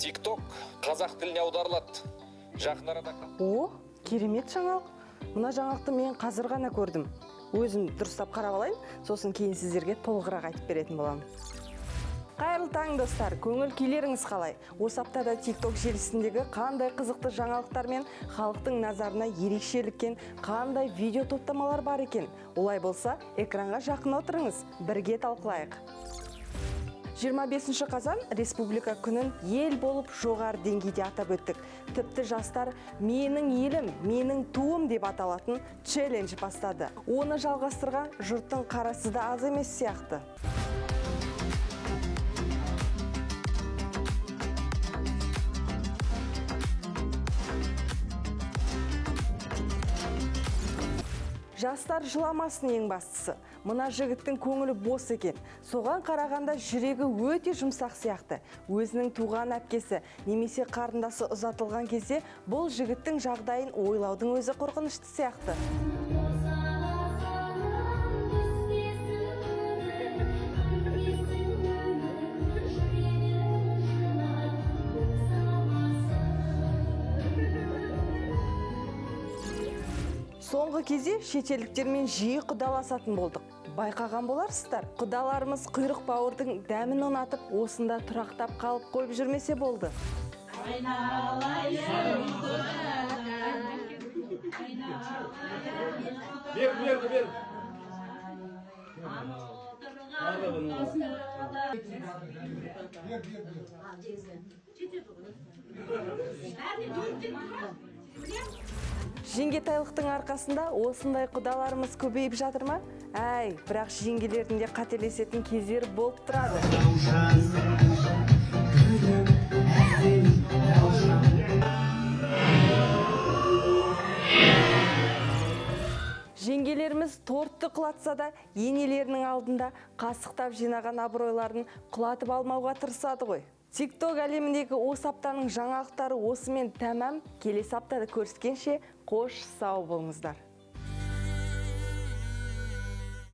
TikTok қазақ тіліне аударылады. Жақын арада. О, керемет жаңалық. Мына жаңалықты мен қазір ғана көрдім. Өзім дұрыстап қарап алайын, сосын кейін сіздерге толығырақ айтып беретін боламын. Қайырлы таң достар, көңіл күйлеріңіз қалай? Осы аптада TikTok желісіндегі қандай қызықты жаңалықтар мен халықтың назарына ерекшеліккен қандай видео топтамалар бар екен? Олай болса, экранға жақын отырыңыз, бірге талқылайық. 25 қазан республика күнін ел болып жоғары деңгейде атап өттік. Тіпті жастар «Менің елім, менің туым» деп аталатын челлендж бастады. Оны жалғастырған жұрттың қарасы да аз емес сияқты. Жастар жыламасын ең бастысы. Мына жігіттің көңілі бос екен. Соған қарағанда жүрегі өте жұмсақ сияқты. Өзінің туған әпкесі немесе қарындасы ұзатылған кезде бұл жігіттің жағдайын ойлаудың өзі қорқынышты сияқты. Соңғы кезде шетелдіктермен жиі құдаласатын болдық. Байқаған боларсыздар, құдаларымыз құйрық бауырдың дәмін ұнатып, осында тұрақтап қалып қойып жүрмесе болды. Жеңгетайлықтың арқасында осындай құдаларымыз көбейіп жатыр ма? Әй, бірақ жеңгелердің де қателесетін кездері болып тұрады. Жеңгелеріміз тортты құлатса да, енелерінің алдында қасықтап жинаған абыройларын құлатып алмауға тырысады ғой. TikTok әлеміндегі осы аптаның жаңалықтары осымен тәмам. Келесі аптада көріскенше қош сау болыңыздар.